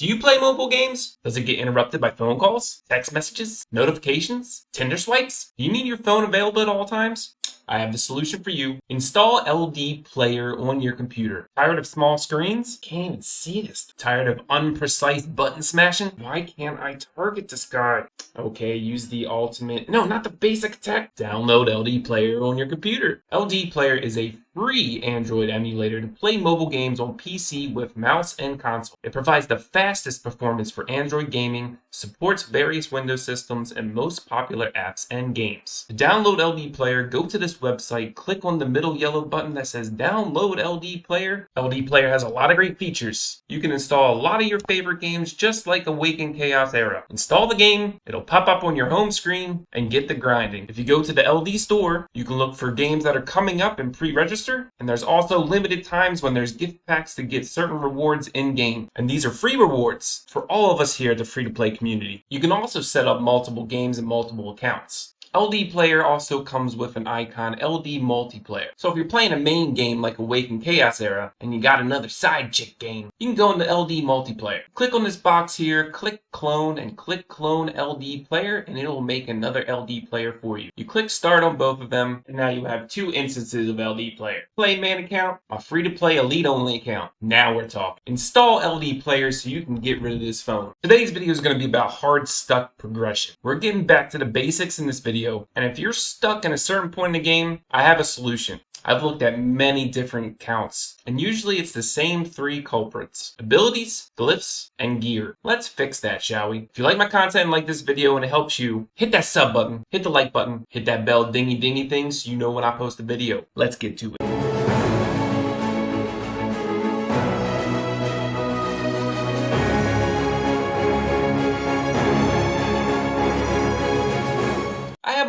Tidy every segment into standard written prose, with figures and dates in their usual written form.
Do you play mobile games? Does it get interrupted by phone calls, text messages, notifications, Tinder swipes? Do you need your phone available at all times? I have the solution for you. Install LDPLAYER on your computer. Tired of small screens? Can't even see this. Tired of unprecise button smashing? Why can't I target this guy? Okay, use the ultimate. No, not the basic attack. Download LDPLAYER on your computer. LDPLAYER is a free Android emulator to play mobile games on PC with mouse and console. It provides the fastest performance for Android gaming, supports various Windows systems and most popular apps and games. To download LDPLAYER, go to this website, click on the middle yellow button that says Download LDPLAYER. LDPLAYER has a lot of great features. You can install a lot of your favorite games just like Awaken Chaos Era. Install the game, it'll pop up on your home screen, and get the grinding. If you go to the LD store, you can look for games that are coming up and pre-register. And there's also limited times when there's gift packs to get certain rewards in-game. And these are free rewards for all of us here at the free-to-play community. You can also set up multiple games and multiple accounts. LDPLAYER also comes with an icon, LD Multiplayer. So if you're playing a main game like Awaken Chaos Era, and you got another side chick game, you can go into LD Multiplayer. Click on this box here, click Clone, and click Clone LDPLAYER, and it'll make another LDPLAYER for you. You click Start on both of them, and now you have two instances of LDPLAYER. Play main account, a free-to-play elite-only account. Now we're talking. Install LDPLAYER so you can get rid of this phone. Today's video is going to be about hard stuck progression. We're getting back to the basics in this video. And if you're stuck in a certain point in the game, I have a solution. I've looked at many different accounts, and usually it's the same three culprits: abilities, glyphs, and gear. Let's fix that, shall we? If you like my content and like this video and it helps you, hit that sub button, hit the like button, hit that bell dingy thing so you know when I post a video. Let's get to it.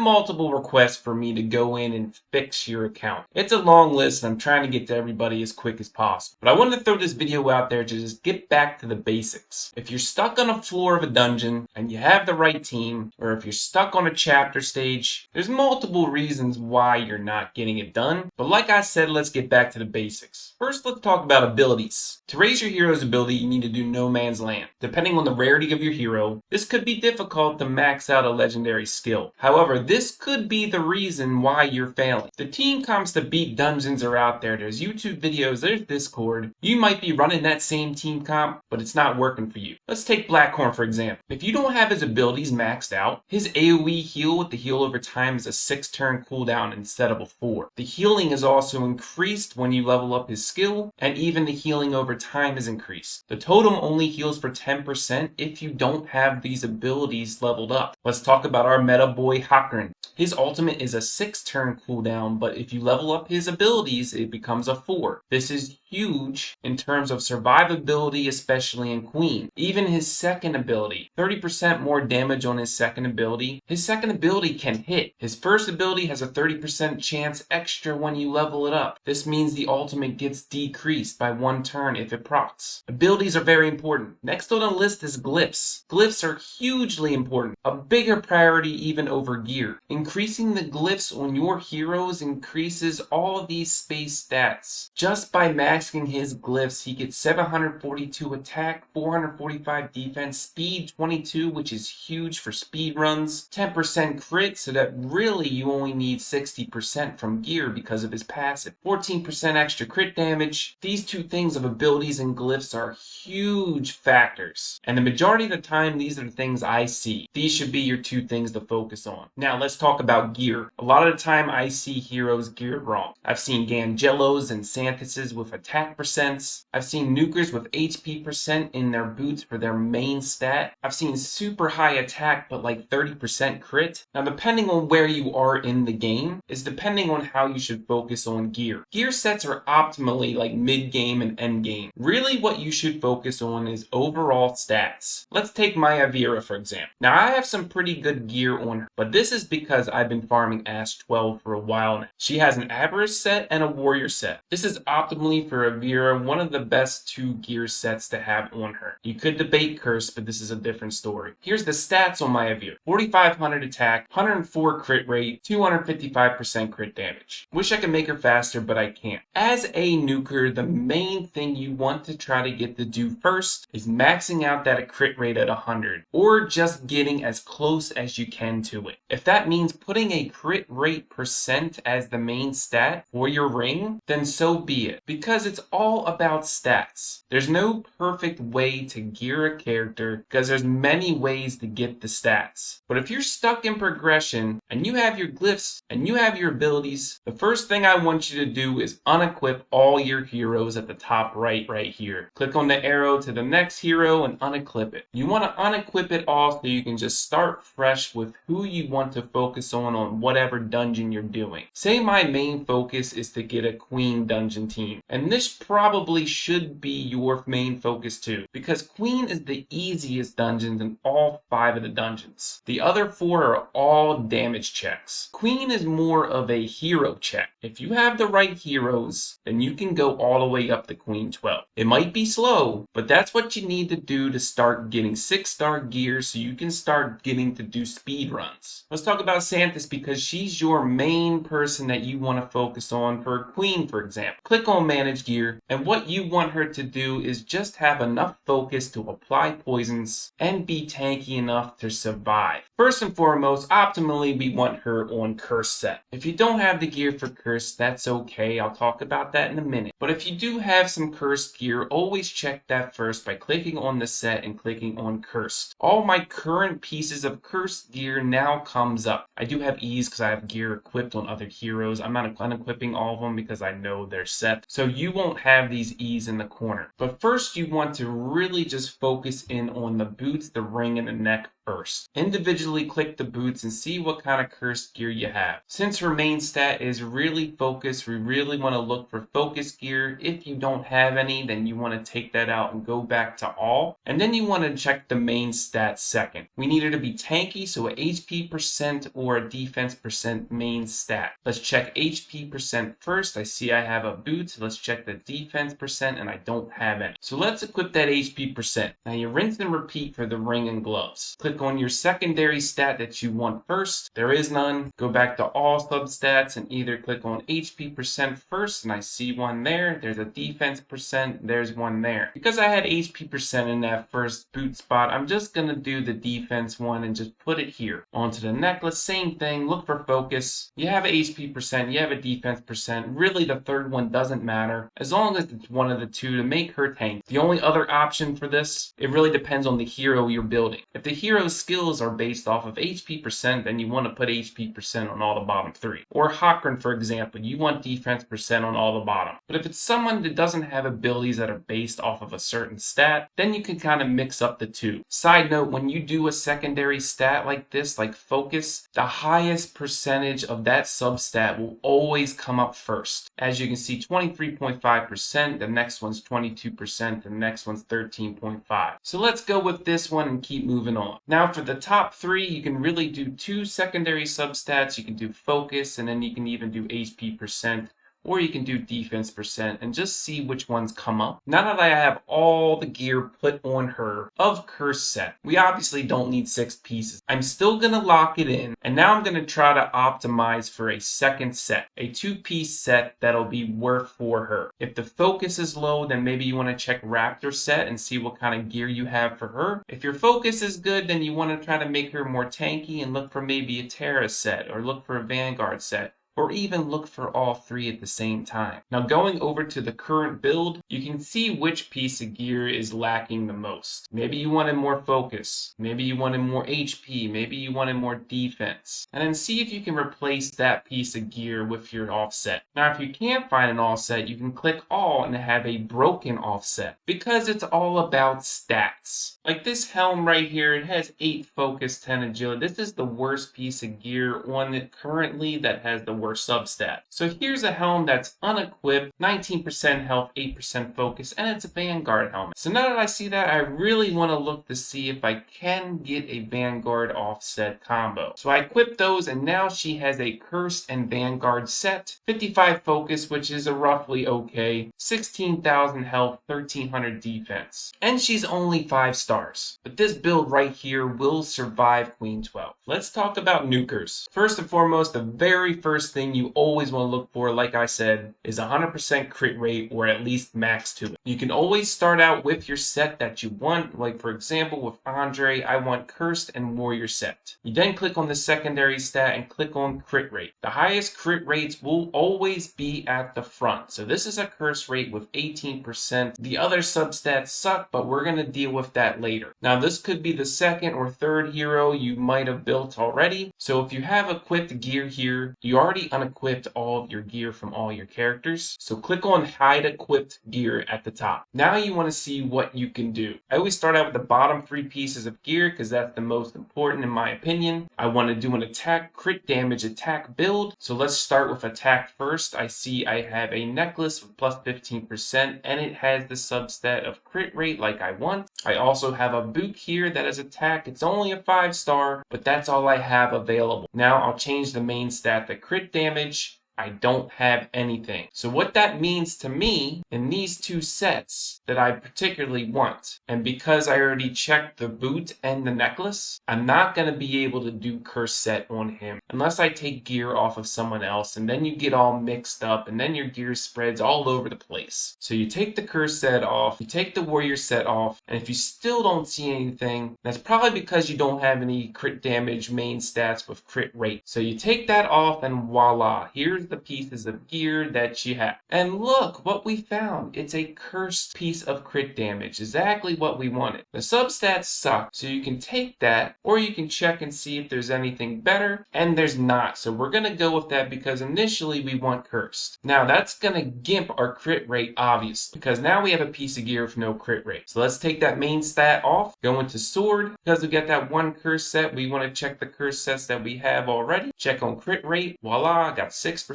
Multiple requests for me to go in and fix your account. It's a long list and I'm trying to get to everybody as quick as possible. But I wanted to throw this video out there to just get back to the basics. If you're stuck on a floor of a dungeon and you have the right team, or if you're stuck on a chapter stage, there's multiple reasons why you're not getting it done. But like I said, let's get back to the basics. First, let's talk about abilities. To raise your hero's ability, you need to do No Man's Land. Depending on the rarity of your hero, this could be difficult to max out a legendary skill. However, this could be the reason why you're failing. The team comps to beat dungeons are out there. There's YouTube videos, there's Discord. You might be running that same team comp, but it's not working for you. Let's take Blackhorn for example. If you don't have his abilities maxed out, his AoE heal with the heal over time is a 6-turn cooldown instead of a 4. The healing is also increased when you level up his skill, and even the healing over time is increased. The totem only heals for 10% if you don't have these abilities leveled up. Let's talk about our meta boy Hakren. His ultimate is a 6-turn cooldown, but if you level up his abilities, it becomes a 4. This is huge in terms of survivability, especially in Queen. Even his second ability, 30% more damage on his second ability. His second ability can hit. His first ability has a 30% chance extra when you level it up. This means the ultimate gets decreased by 1 turn if it procs. Abilities are very important. Next on the list is glyphs. Glyphs are hugely important, a bigger priority even over gear. Increasing the glyphs on your heroes increases all of these space stats. Just by maxing his glyphs, he gets 742 attack, 445 defense, speed 22, which is huge for speed runs, 10% crit, so that really you only need 60% from gear because of his passive, 14% extra crit damage. These two things of abilities and glyphs are huge factors, and the majority of the time these are the things I see. These should be your two things to focus on. Now let's talk about gear. A lot of the time I see heroes geared wrong. I've seen Gangellos and Xanthuses with attack percents. I've seen nukers with HP percent in their boots for their main stat. I've seen super high attack but like 30% crit. Now depending on where you are in the game is depending on how you should focus on gear. Gear sets are optimally like mid-game and end-game. Really what you should focus on is overall stats. Let's take Maya Vera for example. Now I have some pretty good gear on her, but this is because because I've been farming Ash 12 for a while now. She has an Avarice set and a Warrior set. This is optimally for a Vera, one of the best 2 gear sets to have on her. You could debate Curse, but this is a different story. Here's the stats on my Avira. 4,500 attack, 104 crit rate, 255% crit damage. Wish I could make her faster, but I can't. As a nuker, the main thing you want to try to get to do first is maxing out that crit rate at 100, or just getting as close as you can to it. If that means putting a crit rate percent as the main stat for your ring, then so be it, because it's all about stats. There's no perfect way to gear a character because there's many ways to get the stats. But if you're stuck in progression and you have your glyphs and you have your abilities, the first thing I want you to do is unequip all your heroes at the top right here. Click on the arrow to the next hero and unequip it. You want to unequip it all so you can just start fresh with who you want to focus on whatever dungeon you're doing. Say my main focus is to get a queen dungeon team, and this probably should be your main focus too, because queen is the easiest dungeon in all 5 of the dungeons. The other 4 are all damage checks. Queen is more of a hero check. If you have the right heroes, then you can go all the way up to Queen 12. It might be slow, but that's what you need to do to start getting 6-star gear so you can start getting to do speed runs. Let's talk about Santhus because she's your main person that you want to focus on for Queen, for example. Click on Manage Gear, and what you want her to do is just have enough focus to apply poisons and be tanky enough to survive. First and foremost, optimally, we want her on Curse set. If you don't have the gear for Curse, that's okay. I'll talk about that in a minute. But if you do have some Cursed gear, always check that first by clicking on the set and clicking on Cursed. All my current pieces of Cursed gear now comes up. I do have ease because I have gear equipped on other heroes. I'm not unequipping all of them because I know they're set. So you won't have these ease in the corner. But first you want to really just focus in on the boots, the ring, and the neck first. Individually click the boots and see what kind of Cursed gear you have. Since her main stat is really focus, we really want to look for focus gear. If you don't have any, then you want to take that out and go back to all. And then you want to check the main stat second. We need her to be tanky, so a HP percent or a defense percent main stat. Let's check HP percent first. I see I have a boot. Let's check the defense percent and I don't have any. So let's equip that HP percent. Now you rinse and repeat for the ring and gloves. Click on your secondary stat that you want first. There is none. Go back to all substats and either click on HP percent first, and I see one there. There's a defense percent. There's one there. Because I had HP percent in that first boot spot, I'm just going to do the defense one and just put it here. Onto the necklace, same thing. Look for focus. You have HP percent. You have a defense percent. Really, the third one doesn't matter as long as it's one of the two to make her tank. The only other option for this, it really depends on the hero you're building. If the hero's skills are based off of HP percent, then you want to put HP percent on all the bottom 3. Or Hakron, for example, you want defense percent on all the bottom. But if it's someone that doesn't have abilities that are based off of a certain stat, then you can kind of mix up the two. Side note, when you do a secondary stat like this, like focus, the highest percentage of that substat will always come up first. As you can see, 23.5%, the next one's 22%, the next one's 13.5. So let's go with this one and keep moving on. Now for the top 3, you can really do 2 secondary substats. You can do focus, and then you can even do HP percent, or you can do defense percent and just see which ones come up. Now that I have all the gear put on her of Curse set, we obviously don't need 6 pieces. I'm still going to lock it in, and now I'm going to try to optimize for a second set, a 2-piece set that'll be worth for her. If the focus is low, then maybe you want to check Raptor set and see what kind of gear you have for her. If your focus is good, then you want to try to make her more tanky and look for maybe a Terra set or look for a Vanguard set, or even look for all 3 at the same time. Now going over to the current build, you can see which piece of gear is lacking the most. Maybe you wanted more focus, maybe you wanted more HP, maybe you wanted more defense. And then see if you can replace that piece of gear with your offset. Now if you can't find an offset, you can click all and have a broken offset, because it's all about stats. Like this helm right here, it has 8 focus, 10 agility. This is the worst piece of gear on it currently that has the worse substat. So here's a helm that's unequipped, 19% health, 8% focus, and it's a Vanguard helmet. So now that I see that, I really want to look to see if I can get a Vanguard offset combo. So I equipped those, and now she has a Cursed and Vanguard set, 55 focus, which is a roughly okay, 16,000 health, 1300 defense. And she's only 5 stars. But this build right here will survive Queen 12. Let's talk about nukers. First and foremost, the very first thing you always want to look for, like I said, is 100% crit rate or at least max to it. You can always start out with your set that you want. Like for example, with Andre, I want Cursed and Warrior set. You then click on the secondary stat and click on crit rate. The highest crit rates will always be at the front. So this is a curse rate with 18%. The other substats suck, but we're going to deal with that later. Now this could be the second or third hero you might have built already. So if you have equipped gear here, you already unequipped all of your gear from all your characters. So click on hide equipped gear at the top. Now you want to see what you can do. I always start out with the bottom 3 pieces of gear because that's the most important in my opinion. I want to do an attack, crit damage, attack build. So let's start with attack first. I see I have a necklace with plus 15% and it has the substat of crit rate like I want. I also have a boot here that is attack. It's only a 5-star, but that's all I have available. Now I'll change the main stat, the crit damage. I don't have anything. So what that means to me in these 2 sets that I particularly want, and because I already checked the boot and the necklace, I'm not going to be able to do curse set on him unless I take gear off of someone else, and then you get all mixed up and then your gear spreads all over the place. So you take the curse set off, you take the warrior set off, and if you still don't see anything, that's probably because you don't have any crit damage main stats with crit rate. So you take that off and voila, here's the pieces of gear that you have. And look what we found. It's a cursed piece of crit damage. Exactly what we wanted. The substats suck, so you can take that or you can check and see if there's anything better, and there's not. So we're going to go with that because initially we want cursed. Now that's going to gimp our crit rate obviously because now we have a piece of gear with no crit rate. So let's take that main stat off, go into sword. Because we got that one curse set, we want to check the curse sets that we have already. Check on crit rate. Voila, I got 6%.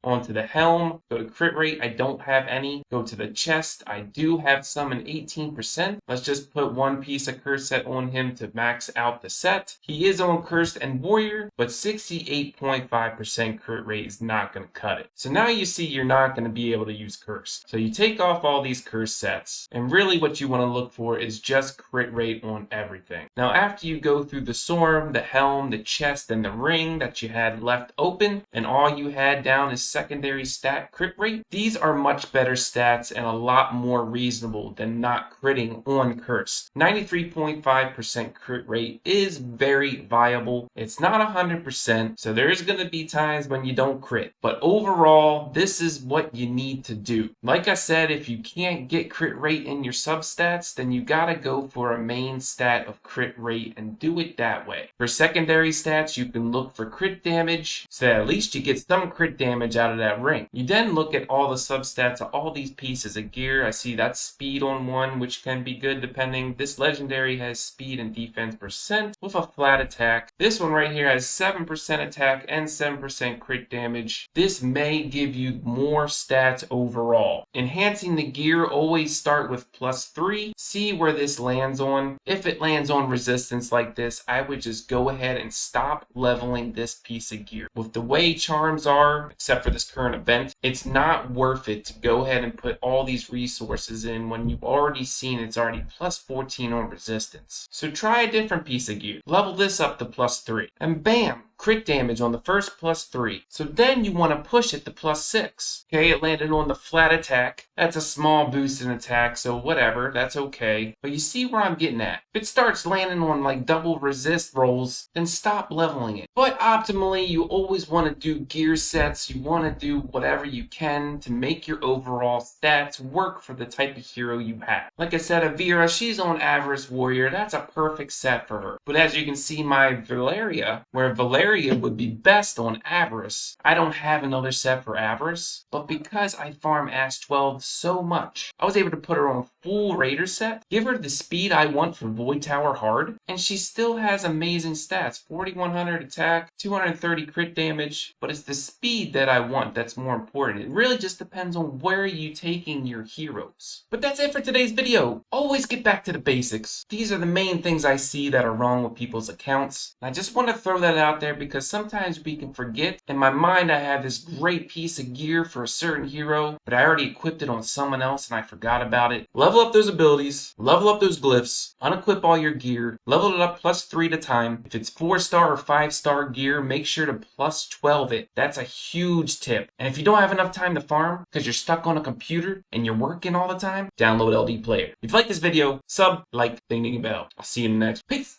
Onto the helm, go to crit rate, I don't have any. Go to the chest, I do have some in 18%. Let's just put one piece of curse set on him to max out the set. He is on cursed and warrior, but 68.5% crit rate is not going to cut it. So now you see you're not going to be able to use cursed. So you take off all these curse sets, and really what you want to look for is just crit rate on everything. Now after you go through the sword, the helm, the chest, and the ring that you had left open, and all you had down is secondary stat crit rate, these are much better stats and a lot more reasonable than not critting on cursed. 93.5% crit rate is very viable. It's not 100%, so there's going to be times when you don't crit, but overall this is what you need to do. Like I said, if you can't get crit rate in your substats, then you gotta go for a main stat of crit rate and do it that way. For secondary stats, you can look for crit damage so that at least you get some crit damage out of that ring. You then look at all the substats of all these pieces of gear. I see that's speed on one, which can be good depending. This legendary has speed and defense percent with a flat attack. This one right here has 7% attack and 7% crit damage. This may give you more stats overall. Enhancing the gear, always start with +3. See where this lands on. If it lands on resistance like this, I would just go ahead and stop leveling this piece of gear. With the way charms are, except for this current event, it's not worth it to go ahead and put all these resources in when you've already seen it's already +14 on resistance. So try a different piece of gear. Level this up to +3. And bam! Crit damage on the first +3. So then you want to push it to +6. Okay, it landed on the flat attack. That's a small boost in attack, so whatever, that's okay. But you see where I'm getting at. If it starts landing on like double resist rolls, then stop leveling it. But optimally, you always want to do gear sets. You want to do whatever you can to make your overall stats work for the type of hero you have. Like I said, Avira, she's on Avarice Warrior. That's a perfect set for her. But as you can see, my Valeria, where Valeria would be best on Avarice. I don't have another set for Avarice, but because I farm Ash 12 so much, I was able to put her on full Raider set, give her the speed I want for Void Tower hard, and she still has amazing stats. 4100 attack, 230 crit damage, but it's the speed that I want that's more important. It really just depends on where you're taking your heroes. But that's it for today's video. Always get back to the basics. These are the main things I see that are wrong with people's accounts. I just want to throw that out there because sometimes we can forget. In my mind, I have this great piece of gear for a certain hero, but I already equipped it on someone else and I forgot about it. Level up those abilities, level up those glyphs, unequip all your gear, level it up +3 to time. If it's 4-star or 5-star gear, make sure to +12 it. That's a huge tip. And if you don't have enough time to farm because you're stuck on a computer and you're working all the time, download LD Player. If you like this video, sub, like, ding ding bell. I'll see you in the next. Peace!